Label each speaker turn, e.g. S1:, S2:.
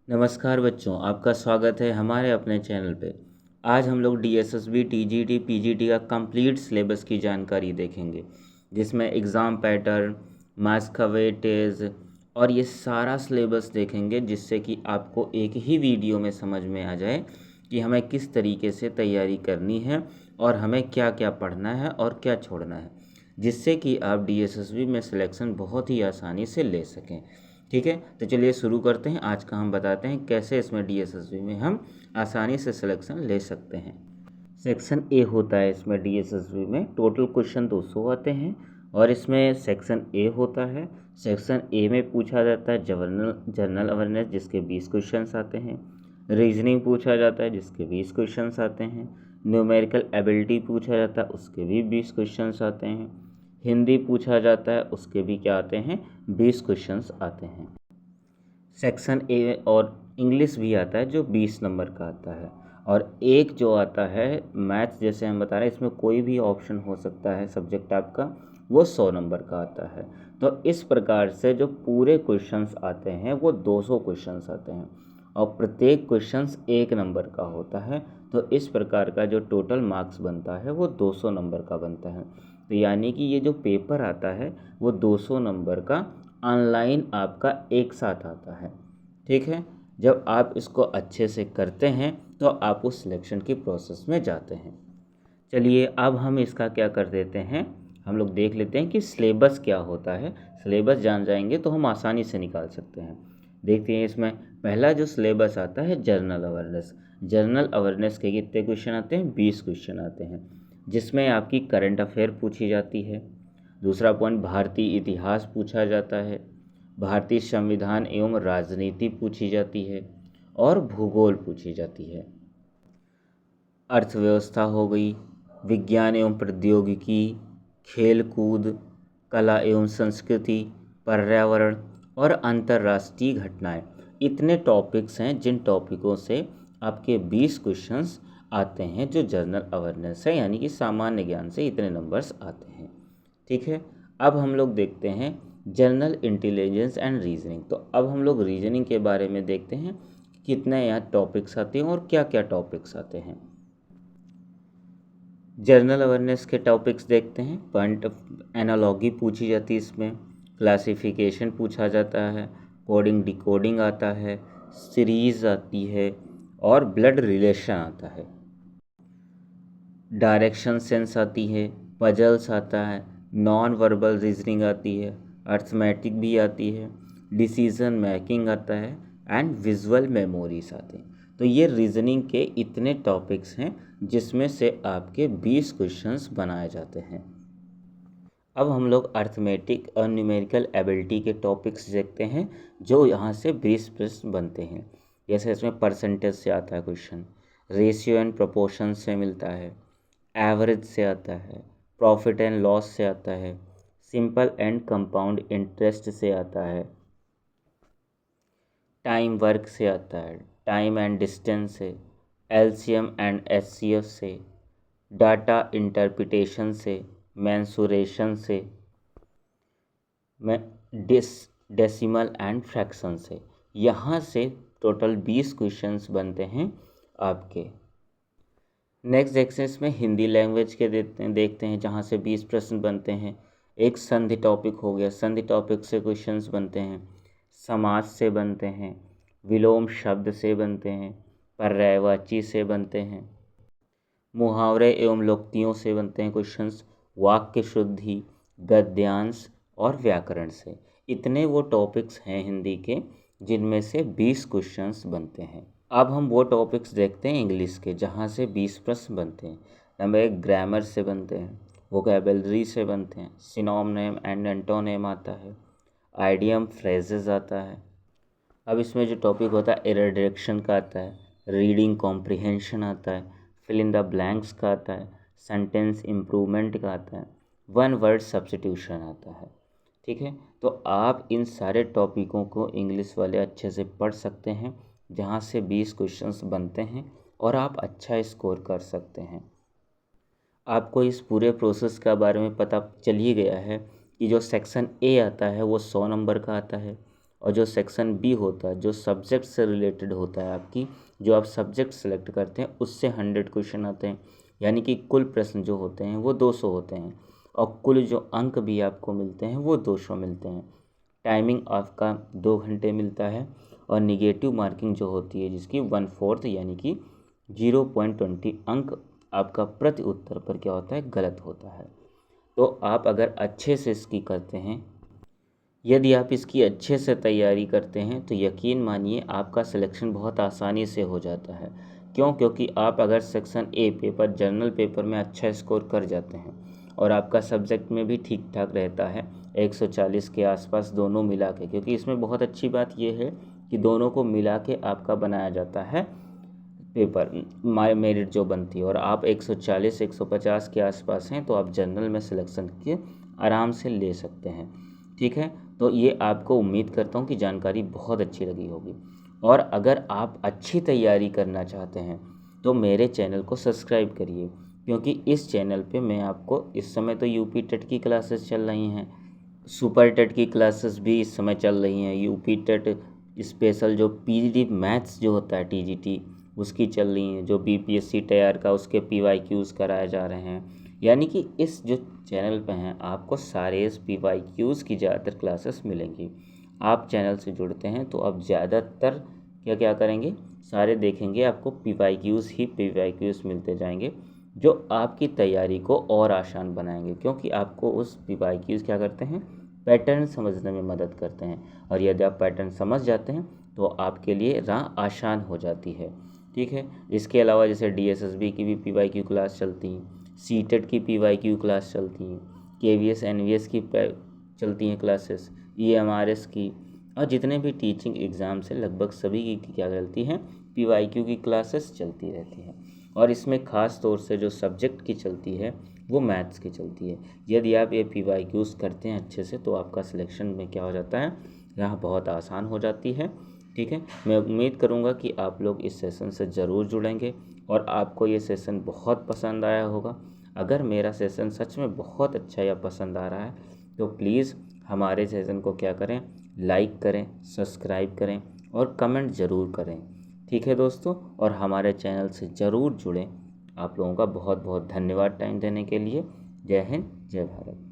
S1: नमस्कार बच्चों, आपका स्वागत है हमारे अपने चैनल पे। आज हम लोग डीएसएसबी, टीजीटी, पीजीटी का कंप्लीट सिलेबस की जानकारी देखेंगे, जिसमें एग्ज़ाम पैटर्न, मार्क्स का वेटेज और ये सारा सिलेबस देखेंगे, जिससे कि आपको एक ही वीडियो में समझ में आ जाए कि हमें किस तरीके से तैयारी करनी है और हमें क्या क्या पढ़ना है और क्या छोड़ना है, जिससे कि आप डीएसएसबी में सिलेक्शन बहुत ही आसानी से ले सकें। ठीक है, तो चलिए शुरू करते हैं। आज का हम बताते हैं कैसे इसमें डीएसएसबी में हम आसानी से सिलेक्शन ले सकते हैं। सेक्शन ए होता है इसमें डीएसएसबी में, टोटल क्वेश्चन 200 आते हैं और इसमें सेक्शन ए होता है। सेक्शन ए में पूछा जाता है जनरल अवेयरनेस, जिसके 20 क्वेश्चंस आते हैं। रीजनिंग पूछा जाता है, जिसके 20 क्वेश्चंस आते हैं। न्यूमेरिकल एबिलिटी पूछा जाता है, उसके भी 20 क्वेश्चंस आते हैं। हिंदी पूछा जाता है, उसके भी क्या आते हैं, 20 क्वेश्चंस आते हैं। सेक्शन ए और इंग्लिश भी आता है, जो 20 नंबर का आता है। और एक जो आता है मैथ्स, जैसे हम बता रहे हैं, इसमें कोई भी ऑप्शन हो सकता है सब्जेक्ट आपका, वो 100 नंबर का आता है। तो इस प्रकार से जो पूरे क्वेश्चंस आते हैं वो 200 क्वेश्चंस आते हैं और प्रत्येक क्वेश्चंस 1 नंबर का होता है। तो इस प्रकार का जो टोटल मार्क्स बनता है वो 200 नंबर का बनता है। तो यानी कि ये जो पेपर आता है वो 200 नंबर का ऑनलाइन आपका एक साथ आता है। ठीक है, जब आप इसको अच्छे से करते हैं तो आप उस सिलेक्शन की प्रोसेस में जाते हैं। चलिए अब हम इसका क्या कर देते हैं, हम लोग देख लेते हैं कि सिलेबस क्या होता है। सिलेबस जान जाएंगे तो हम आसानी से निकाल सकते हैं। देखते हैं इसमें पहला जो सिलेबस आता है जनरल अवेयरनेस। जनरल अवेयरनेस के कितने क्वेश्चन आते हैं, 20 क्वेश्चन आते हैं, जिसमें आपकी करंट अफेयर पूछी जाती है। दूसरा पॉइंट, भारतीय इतिहास पूछा जाता है। भारतीय संविधान एवं राजनीति पूछी जाती है और भूगोल पूछी जाती है। अर्थव्यवस्था हो गई, विज्ञान एवं प्रौद्योगिकी, खेल कूद, कला एवं संस्कृति, पर्यावरण और अंतर्राष्ट्रीय घटनाएं। इतने टॉपिक्स हैं जिन टॉपिकों से आपके 20 क्वेश्चंस आते हैं, जो जनरल अवेयरनेस है, यानी कि सामान्य ज्ञान से इतने नंबर्स आते हैं। ठीक है, अब हम लोग देखते हैं जनरल इंटेलिजेंस एंड रीजनिंग। तो अब हम लोग रीजनिंग के बारे में देखते हैं, कितने यहाँ टॉपिक्स आते हैं और क्या क्या टॉपिक्स आते हैं। जनरल अवेयरनेस के टॉपिक्स देखते हैं। पॉइंट ऑफ एनालॉगी पूछी जाती है इसमें, क्लासिफिकेशन पूछा जाता है, कोडिंग डिकोडिंग आता है, सीरीज आती है और ब्लड रिलेशन आता है। डायरेक्शन सेंस आती है, पजल्स आता है, नॉन वर्बल रीजनिंग आती है, अर्थमेटिक भी आती है, डिसीजन मेकिंग आता है एंड विजुअल मेमोरीज आते हैं। तो ये रीजनिंग के इतने टॉपिक्स हैं जिसमें से आपके 20 क्वेश्चंस बनाए जाते हैं। अब हम लोग अर्थमेटिक और न्यूमेरिकल एबिलिटी के टॉपिक्स देखते हैं, जो यहाँ से 20 प्रश्न बनते हैं। जैसे इसमें परसेंटेज से आता है क्वेश्चन, रेशियो एंड प्रोपोर्शन से मिलता है, एवरेज से आता है, प्रॉफिट एंड लॉस से आता है, सिंपल एंड कंपाउंड इंटरेस्ट से आता है, टाइम वर्क से आता है, टाइम एंड डिस्टेंस से, एलसीएम एंड एचसीएफ से, डाटा इंटरप्रिटेशन से, मेंसुरेशन से, डेसिमल एंड फ्रैक्शन से। यहाँ से टोटल 20 क्वेश्चंस बनते हैं आपके। नेक्स्ट एक्सेस में हिंदी लैंग्वेज के देखते हैं, जहाँ से 20 प्रश्न बनते हैं। एक संधि टॉपिक हो गया, संधि टॉपिक से क्वेश्चंस बनते हैं, समास से बनते हैं, विलोम शब्द से बनते हैं, पर्यायवाची से बनते हैं, मुहावरे एवं लोकोक्तियों से बनते हैं क्वेश्चंस, वाक्य शुद्धि, गद्यांश और व्याकरण से। इतने वो टॉपिक्स हैं हिंदी के जिनमें से 20 क्वेश्चंस बनते हैं। अब हम वो टॉपिक्स देखते हैं इंग्लिश के, जहाँ से 20 प्रश्न बनते हैं। नंबर 1, ग्रामर से बनते हैं, वोकैबलरी से बनते हैं, सिनोनिम एंड एंटोनिम आता है, आइडियम फ्रेजेस आता है। अब इसमें जो टॉपिक होता है इरडिरेक्शन का आता है, रीडिंग कॉम्प्रिहेंशन आता है, फिल इन द ब्लैंक्स का आता है, सेंटेंस इम्प्रूवमेंट का आता है, वन वर्ड सब्स्टिट्यूशन आता है। ठीक है, तो आप इन सारे टॉपिकों को इंग्लिश वाले अच्छे से पढ़ सकते हैं, जहाँ से 20 क्वेश्चंस बनते हैं और आप अच्छा स्कोर कर सकते हैं। आपको इस पूरे प्रोसेस का बारे में पता चल ही गया है कि जो सेक्शन ए आता है वो 100 नंबर का आता है और जो सेक्शन बी होता है जो सब्जेक्ट से रिलेटेड होता है, आपकी जो आप सब्जेक्ट सेलेक्ट करते हैं उससे 100 क्वेश्चन आते हैं, यानी कि कुल प्रश्न जो होते हैं वो 200 होते हैं और कुल जो अंक भी आपको मिलते हैं वो 200 मिलते हैं। टाइमिंग आपका 2 घंटे मिलता है और निगेटिव मार्किंग जो होती है जिसकी 1/4 यानी कि 0.20 अंक आपका प्रति उत्तर पर क्या होता है, गलत होता है। तो आप अगर अच्छे से इसकी करते हैं, यदि आप इसकी अच्छे से तैयारी करते हैं तो यकीन मानिए आपका सिलेक्शन बहुत आसानी से हो जाता है। क्यों? क्योंकि आप अगर section A paper general paper में अच्छा स्कोर कर जाते हैं और आपका सब्जेक्ट में भी ठीक ठाक रहता है 140 के आसपास दोनों मिला के, क्योंकि इसमें बहुत अच्छी बात यह है कि दोनों को मिला के आपका बनाया जाता है पेपर मेरिट जो बनती है, और आप 140 150 के आसपास हैं तो आप जनरल में सिलेक्शन के आराम से ले सकते हैं। ठीक है, तो ये आपको उम्मीद करता हूँ कि जानकारी बहुत अच्छी लगी होगी। और अगर आप अच्छी तैयारी करना चाहते हैं तो मेरे चैनल को सब्सक्राइब करिए, क्योंकि इस चैनल पे मैं आपको इस समय तो यूपी टेट की क्लासेस चल रही हैं, सुपर टेट की क्लासेस भी इस समय चल रही हैं, यूपी टेट स्पेशल जो पीजी मैथ्स जो होता है टीजीटी उसकी चल रही हैं, जो बीपीएससी तैयार का उसके पीवाईक्यूज़ कराए जा रहे हैं। यानी कि इस जो चैनल पे हैं आपको सारे पीवाईक्यूज़ की ज़्यादातर क्लासेस मिलेंगी। आप चैनल से जुड़ते हैं तो आप ज़्यादातर क्या क्या करेंगे, सारे देखेंगे, आपको पीवाईक्यूज़ मिलते जाएंगे जो आपकी तैयारी को और आसान बनाएंगे, क्योंकि आपको उस पीवाईक्यूज़ क्या करते हैं, पैटर्न समझने में मदद करते हैं। और यदि आप पैटर्न समझ जाते हैं तो आपके लिए राह आसान हो जाती है। ठीक है, इसके अलावा जैसे डीएसएसबी की भी पीवाईक्यू क्लास चलती हैं, सीटेट की पीवाईक्यू क्लास चलती हैं, केवीएस एनवीएस की चलती हैं क्लासेस, ईएमआरएस की, और जितने भी टीचिंग एग्ज़ाम्स हैं लगभग सभी की क्या चलती हैं, पीवाईक्यू की क्लासेस चलती रहती हैं। और इसमें ख़ास तौर से जो सब्जेक्ट की चलती है वो मैथ्स की चलती है। यदि आप ये पीवाईक्यूज़ करते हैं अच्छे से तो आपका सिलेक्शन में क्या हो जाता है, यहाँ बहुत आसान हो जाती है। ठीक है, मैं उम्मीद करूँगा कि आप लोग इस सेशन से ज़रूर जुड़ेंगे और आपको ये सेशन बहुत पसंद आया होगा। अगर मेरा सेशन सच में बहुत अच्छा या पसंद आ रहा है तो प्लीज़ हमारे सेशन को क्या करें, लाइक करें, सब्सक्राइब करें और कमेंट ज़रूर करें। ठीक है दोस्तों, और हमारे चैनल से ज़रूर जुड़ें। आप लोगों का बहुत बहुत धन्यवाद टाइम देने के लिए। जय हिंद, जय भारत।